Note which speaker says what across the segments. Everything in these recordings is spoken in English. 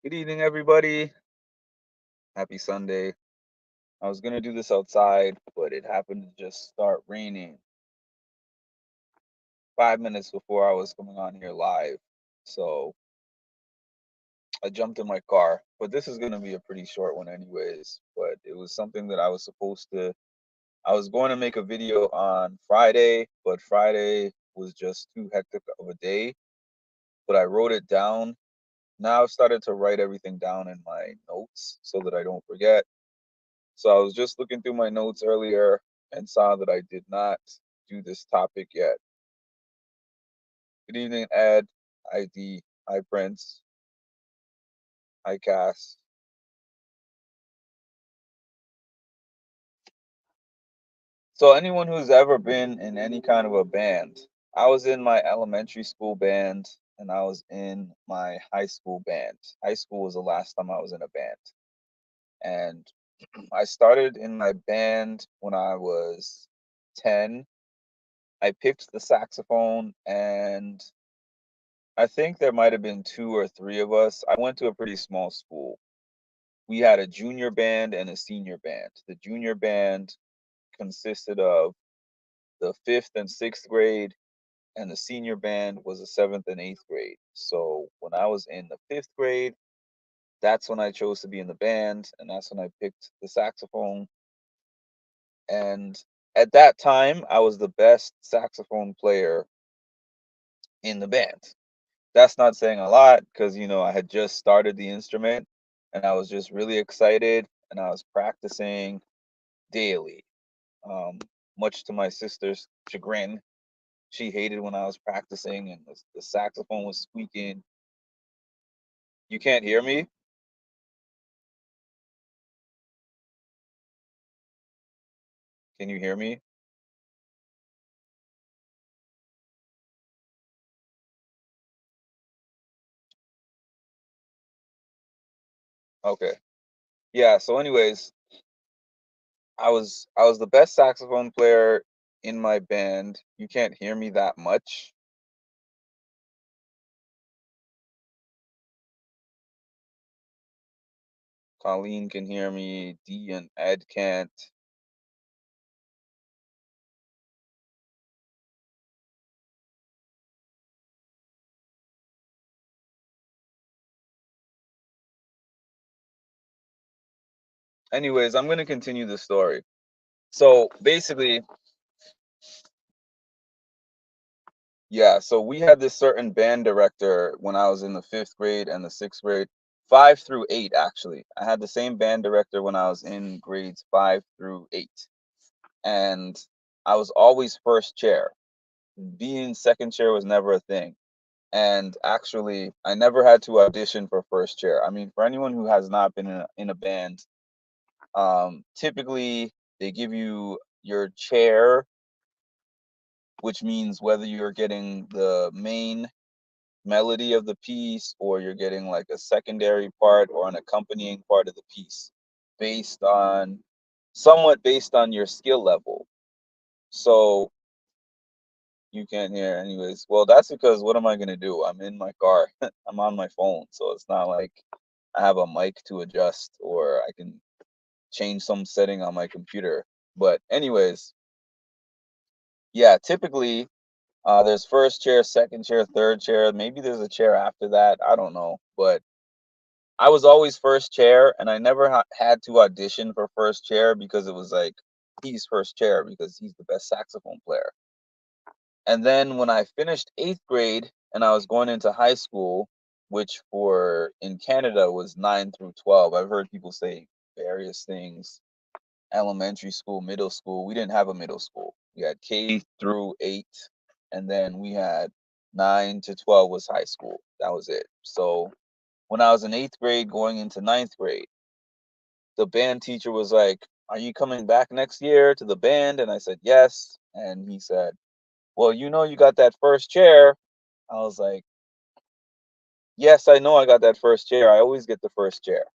Speaker 1: Good evening, everybody. Happy Sunday. I was gonna do this outside, but it happened to just start raining 5 minutes before I was coming on here live. So I jumped in my car. But this is gonna be a pretty short one, anyways. But it was something that I was going to make a video on Friday, but Friday was just too hectic of a day. But I wrote it down. Now I've started to write everything down in my notes so that I don't forget. So I was just looking through my notes earlier and saw that I did not do this topic yet. Good evening, Ed. Hi, D. Hi, Prince. Hi, Cass. So anyone who's ever been in any kind of a band, I was in my elementary school band and I was in my high school band. High school was the last time I was in a band. And I started in my band when I was 10. I picked the saxophone and I think there might have been 2 or 3 of us. I went to a pretty small school. We had a junior band and a senior band. The junior band consisted of the 5th and 6th grade, and the senior band was the 7th and 8th grade. So when I was in the 5th grade, that's when I chose to be in the band, and that's when I picked the saxophone. And at that time, I was the best saxophone player in the band. That's not saying a lot because, I had just started the instrument and I was just really excited and I was practicing daily. Um, Much to my sister's chagrin, she hated when I was practicing and the saxophone was squeaking. You can't hear me? Can you hear me? Okay. Yeah, so anyways, I was the best saxophone player in my band. You can't hear me that much. Colleen can hear me, D and Ed can't. Anyways, I'm going to continue the story. So basically, yeah, so we had this certain band director when I was in the 5th grade and the 6th grade, 5 through 8, actually. I had the same band director when I was in grades 5 through 8. And I was always first chair. Being second chair was never a thing. And actually, I never had to audition for first chair. I mean, for anyone who has not been in a band, typically they give you your chair, which means whether you're getting the main melody of the piece or you're getting like a secondary part or an accompanying part of the piece based on somewhat based on your skill level. So you can't hear anyways. Well, that's because what am I going to do? I'm in my car. I'm on my phone, so it's not like I have a mic to adjust or I can change some setting on my computer. But anyways, yeah, typically there's first chair, second chair, third chair. Maybe there's a chair after that. I don't know. But I was always first chair, and I never had to audition for first chair because it was like he's first chair because he's the best saxophone player. And then when I finished 8th grade and I was going into high school, which for in Canada was 9 through 12, I've heard people say various things. Elementary school, middle school. We didn't have a middle school. We had K through 8, and then we had 9 to 12 was high school. That was it. So when I was in 8th grade going into 9th grade, the band teacher was like, "Are you coming back next year to the band?" And I said, "Yes." And he said, "Well, you got that first chair." I was like, "Yes, I know I got that first chair. I always get the first chair."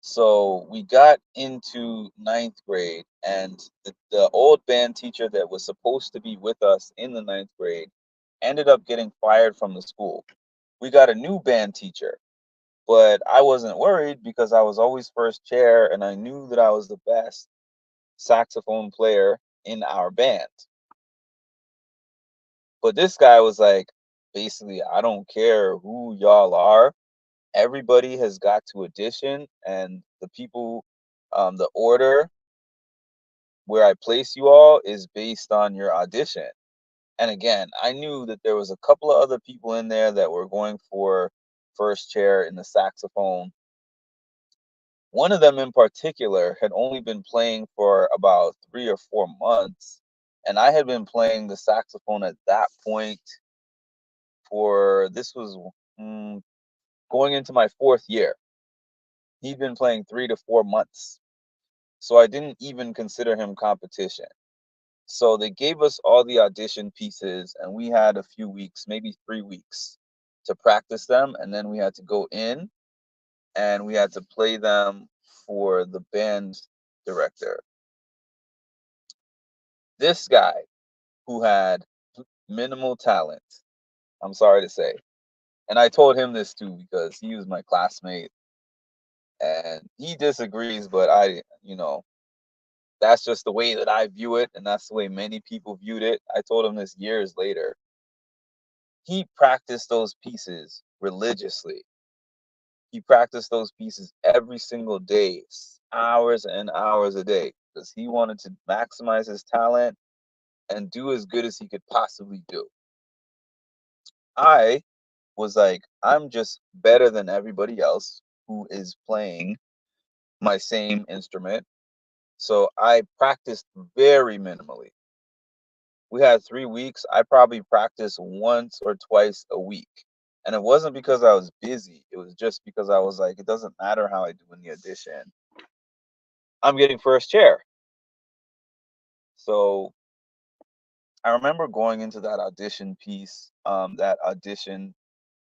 Speaker 1: So we got into 9th grade, and the old band teacher that was supposed to be with us in the 9th grade ended up getting fired from the school. We got a new band teacher. But I wasn't worried because I was always first chair and I knew that I was the best saxophone player in our band. But this guy was like, basically, I don't care who y'all are. Everybody has got to audition, and the people, the order where I place you all is based on your audition. And again, I knew that there was a couple of other people in there that were going for first chair in the saxophone. One of them in particular had only been playing for about 3 or 4 months, and I had been playing the saxophone at that point for this was mm, going into my fourth year. He'd been playing 3 to 4 months, so I didn't even consider him competition. So they gave us all the audition pieces, and we had a few weeks, maybe 3 weeks, to practice them, and then we had to go in and we had to play them for the band director. This guy who had minimal talent, I'm sorry to say, and I told him this too because he was my classmate and he disagrees, but that's just the way that I view it, and that's the way many people viewed it. I told him this years later. He practiced those pieces religiously. He practiced those pieces every single day, hours and hours a day, because he wanted to maximize his talent and do as good as he could possibly do. I was like, I'm just better than everybody else who is playing my same instrument. So I practiced very minimally. We had 3 weeks. I probably practiced once or twice a week. And it wasn't because I was busy. It was just because I was like, it doesn't matter how I do in the audition. I'm getting first chair. So I remember going into that audition piece, that audition,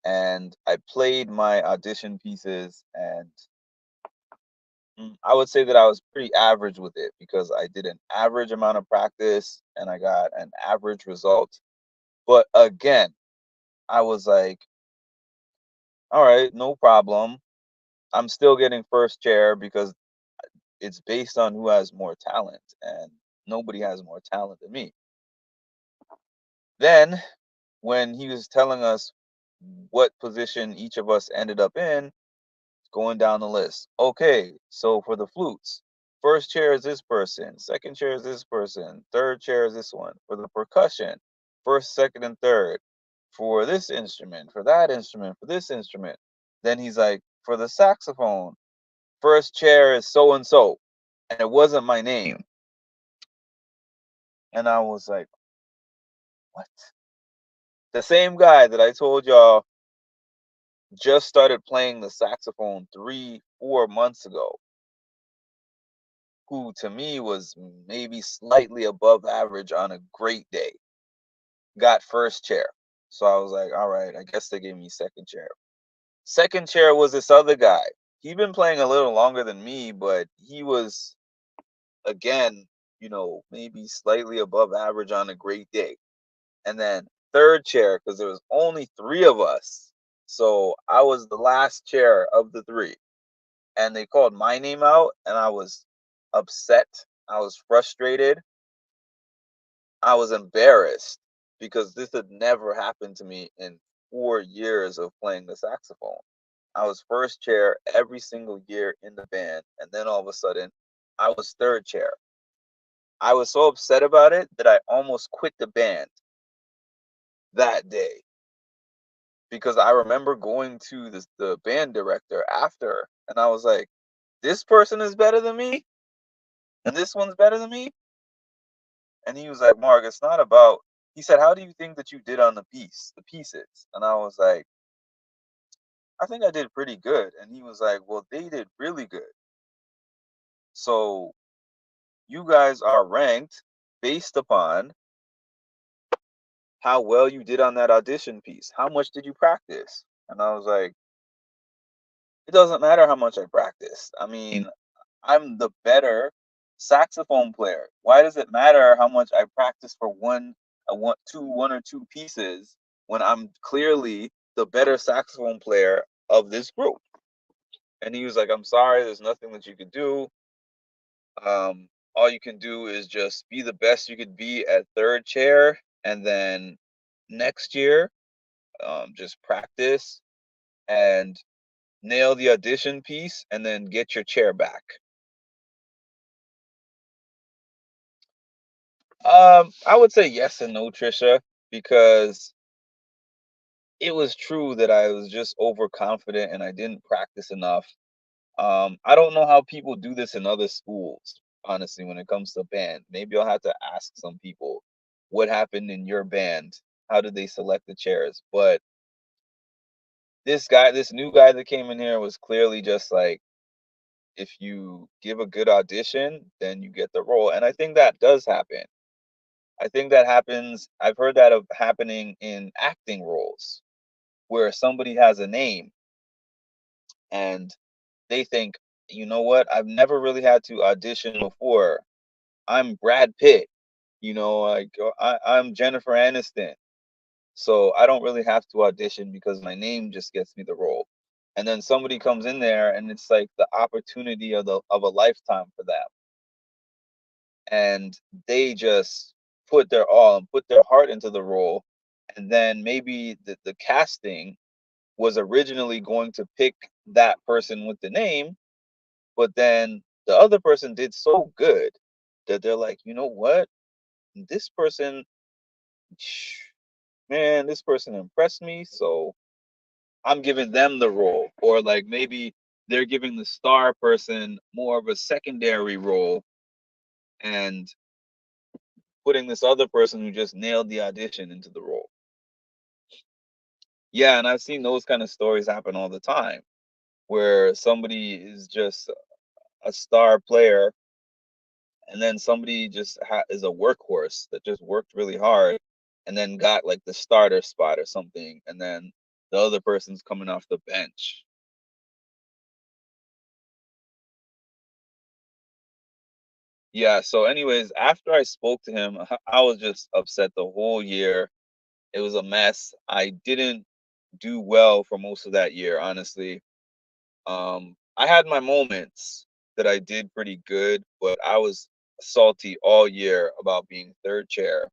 Speaker 1: and I played my audition pieces, and I would say that I was pretty average with it because I did an average amount of practice and I got an average result. But again, I was like, all right, no problem. I'm still getting first chair because it's based on who has more talent, and nobody has more talent than me. Then, when he was telling us what position each of us ended up in, going down the list. Okay, so for the flutes, first chair is this person, second chair is this person, third chair is this one. For the percussion, first, second, and third. For this instrument, for that instrument, for this instrument. Then he's like, for the saxophone, first chair is so and so. And it wasn't my name. And I was like, what? The same guy that I told y'all just started playing the saxophone 3, 4 months ago, who to me was maybe slightly above average on a great day, got first chair. So I was like, all right, I guess they gave me second chair. Second chair was this other guy. He'd been playing a little longer than me, but he was, again, maybe slightly above average on a great day. And then third chair, because there was only three of us. So I was the last chair of the three. And they called my name out, and I was upset. I was frustrated. I was embarrassed because this had never happened to me in 4 years of playing the saxophone. I was first chair every single year in the band, and then all of a sudden, I was third chair. I was so upset about it that I almost quit the band that day because I remember going to the band director after, and I was like, "This person is better than me, and this one's better than me." And he was like, "Mark, it's not about." He said, "How do you think that you did on the pieces?" And I was like, "I think I did pretty good." And he was like, "Well, they did really good. So you guys are ranked based upon how well you did on that audition piece. How much did you practice?" And I was like, "It doesn't matter how much I practiced. I mean, I'm the better saxophone player. Why does it matter how much I practice for one or two pieces when I'm clearly the better saxophone player of this group?" And he was like, "I'm sorry, there's nothing that you could do. All you can do is just be the best you could be at third chair, and then next year, just practice and nail the audition piece, and then get your chair back." I would say yes and no, Trisha, because it was true that I was just overconfident and I didn't practice enough. I don't know how people do this in other schools, honestly, when it comes to band. Maybe I'll have to ask some people what happened in your band. How did they select the chairs? But this new guy that came in here was clearly just like, if you give a good audition, then you get the role. And I think that does happen. I think that happens. I've heard that of happening in acting roles where somebody has a name and they think, you know what, I've never really had to audition before. I'm Brad Pitt, like I'm Jennifer Aniston. So I don't really have to audition because my name just gets me the role. And then somebody comes in there and it's like the opportunity of a lifetime for them. And they just put their all and put their heart into the role. And then maybe the casting was originally going to pick that person with the name, but then the other person did so good that they're like, you know what? This person, man, this person impressed me, so I'm giving them the role. Or like maybe they're giving the star person more of a secondary role and putting this other person who just nailed the audition into the role. Yeah, and I've seen those kind of stories happen all the time where somebody is just a star player and then somebody just is a workhorse that just worked really hard and then got like the starter spot or something, and then the other person's coming off the bench. Yeah, so anyways, after I spoke to him, I was just upset the whole year. It was a mess. I didn't do well for most of that year, honestly. I had my moments that I did pretty good, but I was salty all year about being third chair.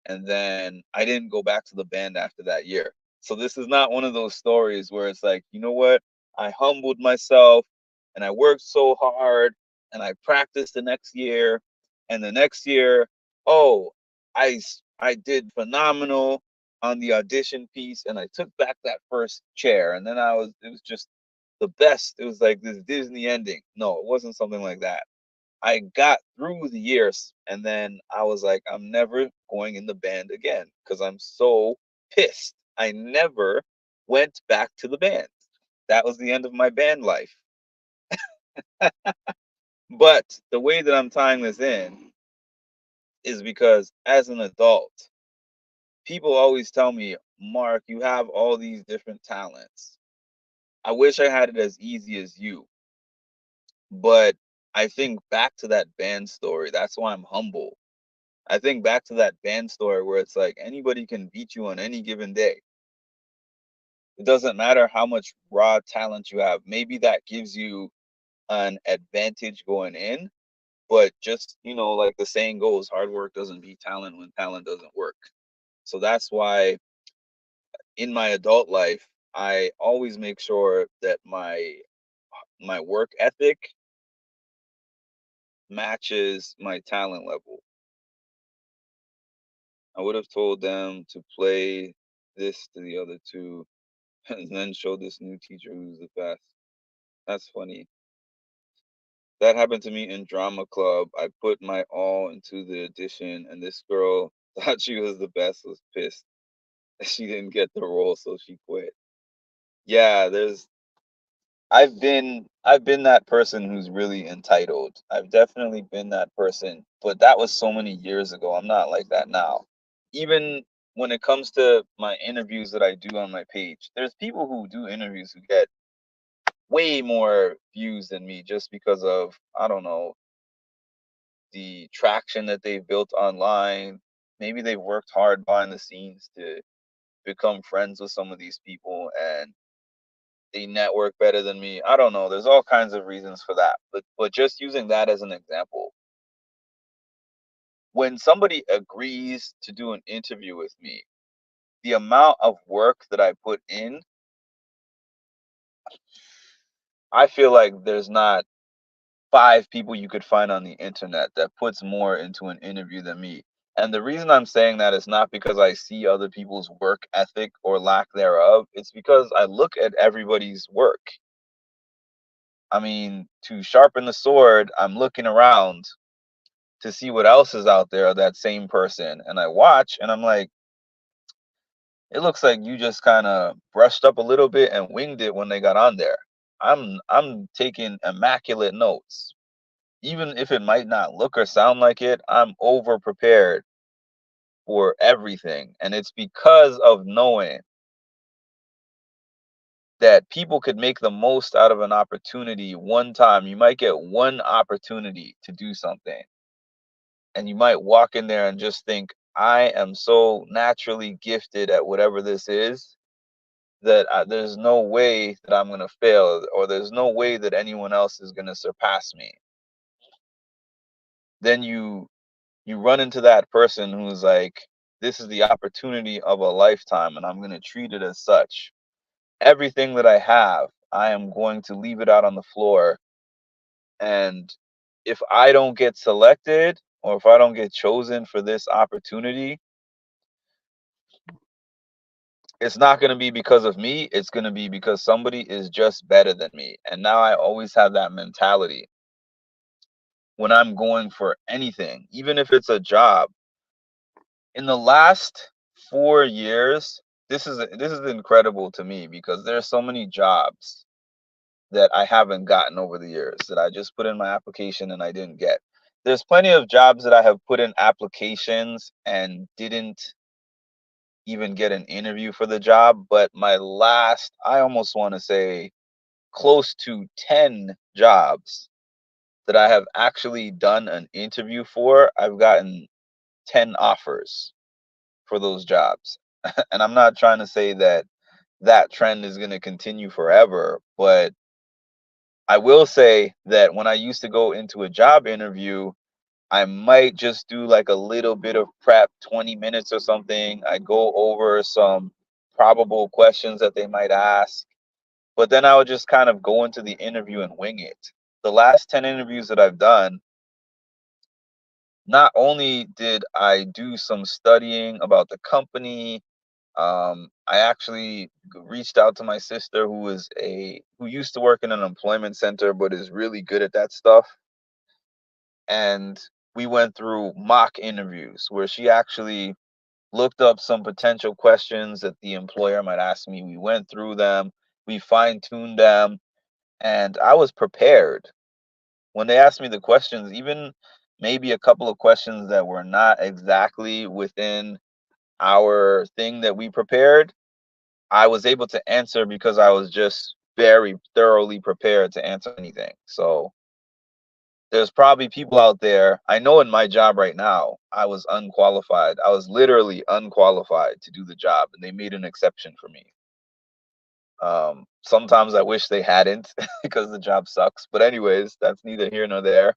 Speaker 1: And then I didn't go back to the band after that year. So this is not one of those stories where it's like, you know what? I humbled myself and I worked so hard and I practiced the next year, and the next year, oh, I did phenomenal on the audition piece and I took back that first chair, and then it was just the best. It was like this Disney ending. No, it wasn't something like that. I got through the years and then I was like, I'm never going in the band again because I'm so pissed. I never went back to the band. That was the end of my band life. But the way that I'm tying this in is because as an adult, people always tell me, Mark, you have all these different talents. I wish I had it as easy as you. But I think back to that band story. That's why I'm humble. I think back to that band story where it's like anybody can beat you on any given day. It doesn't matter how much raw talent you have. Maybe that gives you an advantage going in, but just, like the saying goes, hard work doesn't beat talent when talent doesn't work. So that's why in my adult life, I always make sure that my work ethic matches my talent level. I would have told them to play this to the other two and then show this new teacher who's the best. That's funny. That happened to me in drama club. I put my all into the audition, and this girl thought she was the best, was pissed. She didn't get the role, so she quit. Yeah, I've been that person who's really entitled. I've definitely been that person, but that was so many years ago. I'm not like that now. Even when it comes to my interviews that I do on my page, there's people who do interviews who get way more views than me just because of, I don't know, the traction that they've built online. Maybe they've worked hard behind the scenes to become friends with some of these people, and they network better than me. I don't know. There's all kinds of reasons for that. But just using that as an example, when somebody agrees to do an interview with me, the amount of work that I put in, I feel like there's not five people you could find on the internet that puts more into an interview than me. And the reason I'm saying that is not because I see other people's work ethic or lack thereof. It's because I look at everybody's work. I mean, to sharpen the sword, I'm looking around to see what else is out there of that same person. And I watch and I'm like, it looks like you just kind of brushed up a little bit and winged it when they got on there. I'm taking immaculate notes. Even if it might not look or sound like it, I'm over prepared for everything. And it's because of knowing that people could make the most out of an opportunity one time. You might get one opportunity to do something, and you might walk in there and just think, I am so naturally gifted at whatever this is that there's no way that I'm going to fail, or there's no way that anyone else is going to surpass me. Then you run into that person who's like, this is the opportunity of a lifetime and I'm going to treat it as such. Everything that I have, I am going to leave it out on the floor. And if I don't get selected, or if I don't get chosen for this opportunity, it's not going to be because of me. It's going to be because somebody is just better than me. And now I always have that mentality when I'm going for anything, even if it's a job. In the last 4 years, this is incredible to me because there's so many jobs that I haven't gotten over the years that I just put in my application and I didn't get. There's plenty of jobs that I have put in applications and didn't even get an interview for the job, but my last, I almost want to say close to 10 jobs that I have actually done an interview for, I've gotten 10 offers for those jobs. And I'm not trying to say that that trend is going to continue forever, but I will say that when I used to go into a job interview, I might just do like a little bit of prep, 20 minutes or something. I go over some probable questions that they might ask, but then I would just kind of go into the interview and wing it. The last 10 interviews that I've done, not only did I do some studying about the company, I actually reached out to my sister who used to work in an employment center but is really good at that stuff. And we went through mock interviews where she actually looked up some potential questions that the employer might ask me. We went through them, we fine-tuned them, and I was prepared. When they asked me the questions, even maybe a couple of questions that were not exactly within our thing that we prepared, I was able to answer because I was just very thoroughly prepared to answer anything. So there's probably people out there. I know in my job right now, I was unqualified. I was literally unqualified to do the job, and they made an exception for me. Sometimes I wish they hadn't because the job sucks. But anyways, that's neither here nor there.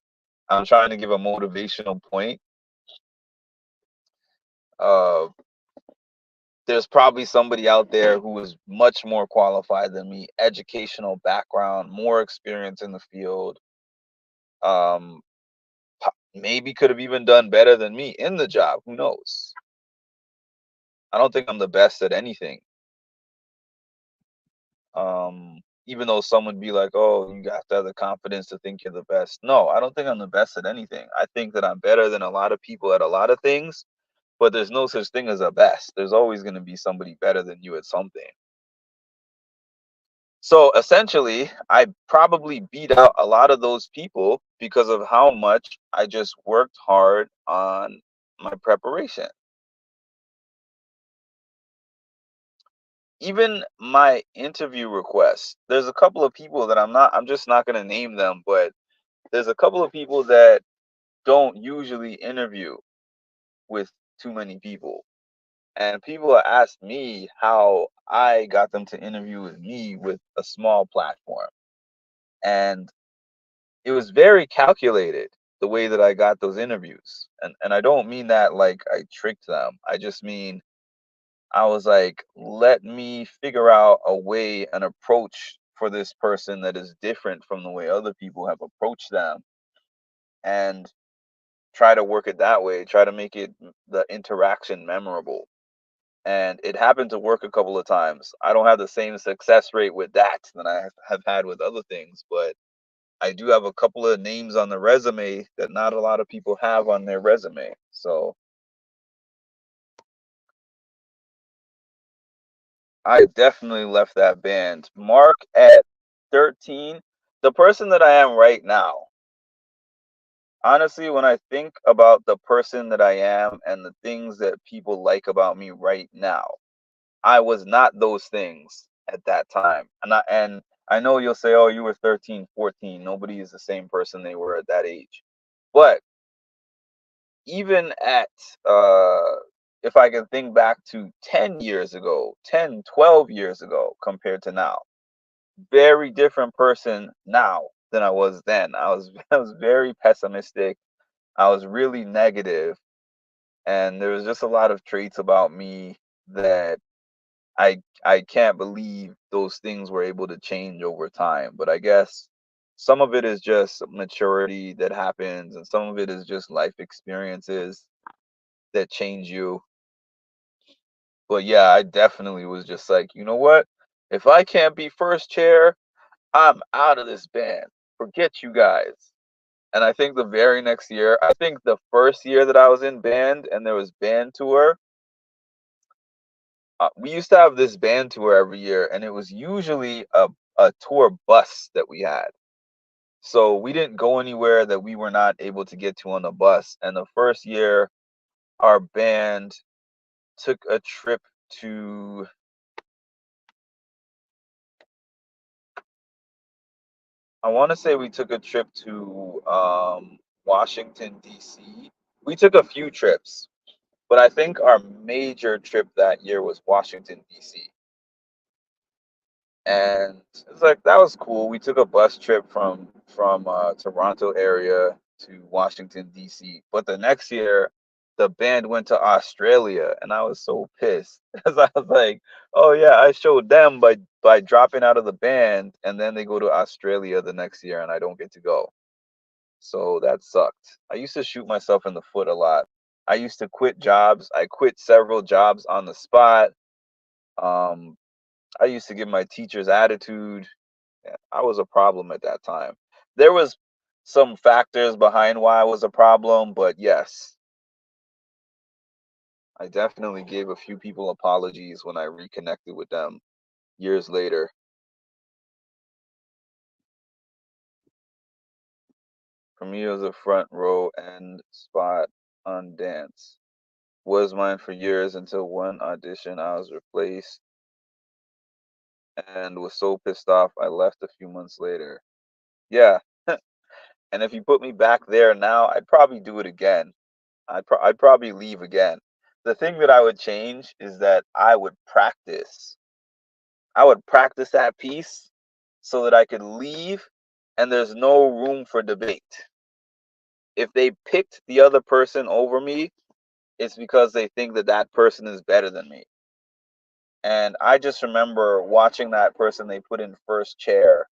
Speaker 1: I'm trying to give a motivational point. Uh, there's probably somebody out there who is much more qualified than me, educational background, more experience in the field. Um, maybe could have even done better than me in the job. Who knows? I don't think I'm the best at anything. Even though some would be like, "Oh, you have to have the confidence to think you're the best." No, I don't think I'm the best at anything. I think that I'm better than a lot of people at a lot of things, but there's no such thing as a best. There's always going to be somebody better than you at something. So essentially, I probably beat out a lot of those people because of how much I just worked hard on my preparation. Even my interview requests, there's a couple of people that I'm just not going to name them, but there's a couple of people that don't usually interview with too many people. And people ask me how I got them to interview with me with a small platform. And it was very calculated the way that I got those interviews. And I don't mean that like I tricked them. I just mean I was like, let me figure out a way, an approach for this person that is different from the way other people have approached them, and try to work it that way, try to make it the interaction memorable. And it happened to work a couple of times. I don't have the same success rate with that that I have had with other things, but I do have a couple of names on the resume that not a lot of people have on their resume. So I definitely left that band. Mark at 13, the person that I am right now, honestly, when I think about the person that I am and the things that people like about me right now, I was not those things at that time. And I know you'll say, "Oh, you were 13, 14. Nobody is the same person they were at that age." But even at uh if I can think back to 10 years ago, 10, 12 years ago compared to now, very different person now than I was then. I was very pessimistic. I was really negative, and there was just a lot of traits about me that I can't believe those things were able to change over time. But I guess some of it is just maturity that happens, and some of it is just life experiences that change you. But yeah, I definitely was just like, you know what? If I can't be first chair, I'm out of this band. Forget you guys. And I think the very next year, I think the first year that I was in band and there was band tour, we used to have this band tour every year, and it was usually a tour bus that we had. So we didn't go anywhere that we were not able to get to on the bus. And the first year, our band took a trip to, I want to say we took a trip to Washington, D.C. We took a few trips, but I think our major trip that year was Washington, D.C. And it's like that was cool. We took a bus trip from Toronto area to Washington D.C. But the next year, the band went to Australia, and I was so pissed because I was like, "Oh yeah, I showed them by dropping out of the band, and then they go to Australia the next year, and I don't get to go." So that sucked. I used to shoot myself in the foot a lot. I used to quit jobs. I quit several jobs on the spot. Um, I used to give my teachers attitude. Yeah, I was a problem at that time. There was some factors behind why I was a problem, but yes, I definitely gave a few people apologies when I reconnected with them years later. For me, it was a front row and spot on dance. Was mine for years until one audition I was replaced and was so pissed off I left a few months later. Yeah, and if you put me back there now, I'd probably do it again. I'd probably leave again. The thing that I would change is that I would practice. I would practice that piece so that I could leave and there's no room for debate. If they picked the other person over me, it's because they think that that person is better than me. And I just remember watching that person they put in first chair,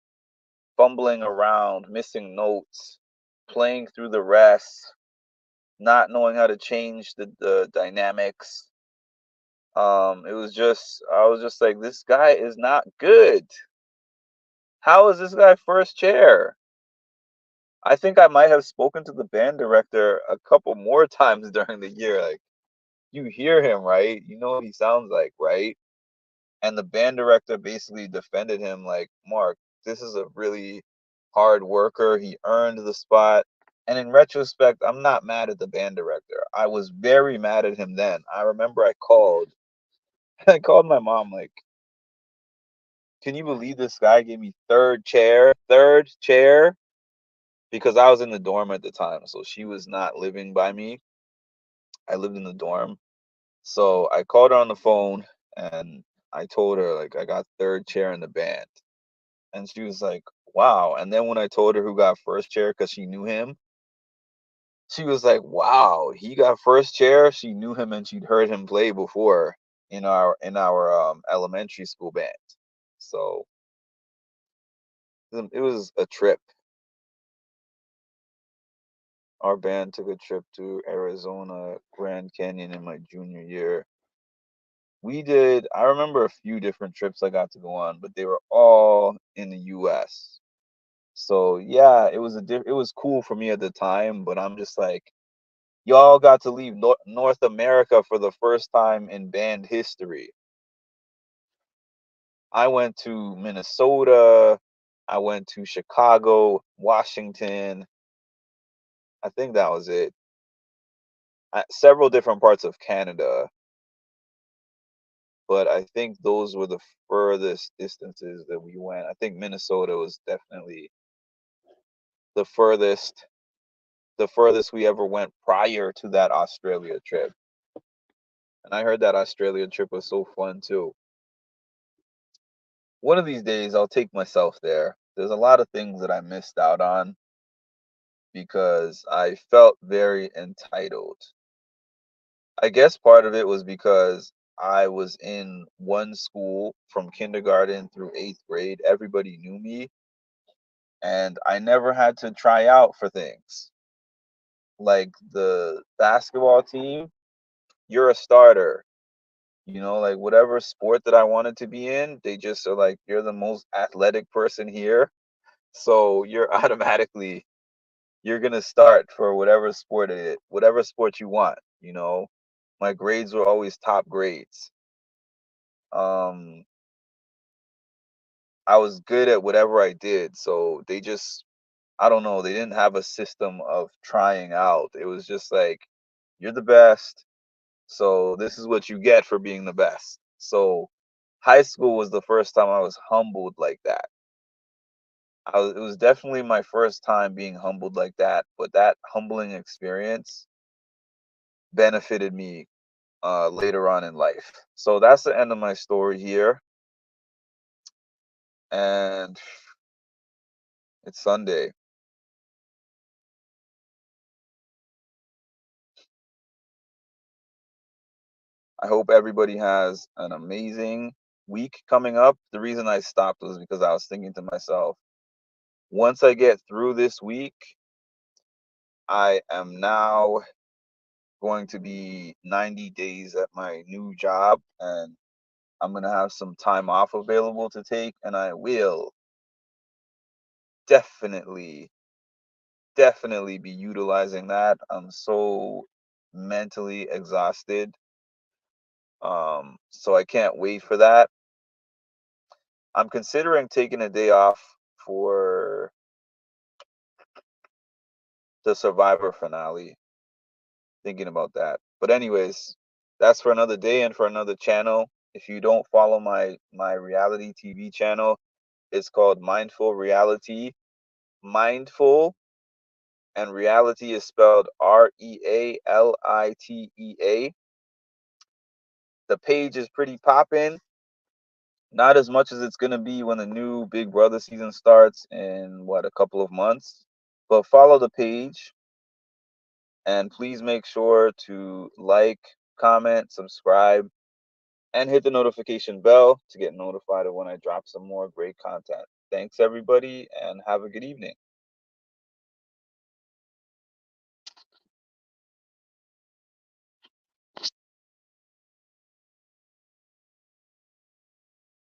Speaker 1: fumbling around, missing notes, playing through the rest, not knowing how to change the dynamics. It was just I was just like, this guy is not good. How is this guy first chair? I think I might have spoken to the band director a couple more times during the year. Like, you hear him, right? You know what he sounds like, right? And the band director basically defended him like, Mark, this is a really hard worker. He earned the spot. And in retrospect, I'm not mad at the band director. I was very mad at him then. I remember I called. I called my mom like, can you believe this guy gave me third chair? Because I was in the dorm at the time, so she was not living by me. I lived in the dorm. So I called her on the phone and I told her like I got third chair in the band, and she was like, "Wow." And then when I told her who got first chair because she knew him, she was like, "Wow, he got first chair." She knew him and she'd heard him play before in our elementary school band. So it was a trip. Our band took a trip to Arizona, Grand Canyon in my junior year. I remember a few different trips I got to go on, but they were all in the US. So yeah, it was cool for me at the time, but I'm just like, y'all got to leave North America for the first time in band history. I went to Minnesota, I went to Chicago, Washington. I think that was it. Several different parts of Canada, but I think those were the furthest distances that we went. I think Minnesota was definitely the furthest we ever went prior to that Australia trip. And I heard that Australia trip was so fun too. One of these days I'll take myself there. There's a lot of things that I missed out on because I felt very entitled. I guess part of it was because I was in one school from kindergarten through 8th grade. Everybody knew me, and I never had to try out for things. Like the basketball team, you're a starter. You know, like whatever sport that I wanted to be in, they just are like, you're the most athletic person here. So you're automatically you're gonna start for whatever sport you want, you know. My grades were always top grades. Um, I was good at whatever I did, so they just I don't know, they didn't have a system of trying out. It was just like, you're the best, so this is what you get for being the best. So high school was the first time I was humbled like that. It was definitely my first time being humbled like that, but that humbling experience benefited me later on in life. So that's the end of my story here, and it's Sunday. I hope everybody has an amazing week coming up. The reason I stopped was because I was thinking to myself, once I get through this week, I am now going to be 90 days at my new job, and I'm going to have some time off available to take, and I will definitely, definitely be utilizing that. I'm so mentally exhausted. So I can't wait for that. I'm considering taking a day off for the Survivor finale. Thinking about that. But anyways, that's for another day and for another channel. If you don't follow my reality TV channel, it's called Mindful Reality. Mindful and reality is spelled Realitea. The page is pretty poppin'. Not as much as it's gonna be when the new Big Brother season starts in a couple of months. But follow the page and please make sure to like, comment, subscribe, and hit the notification bell to get notified of when I drop some more great content. Thanks everybody and have a good evening.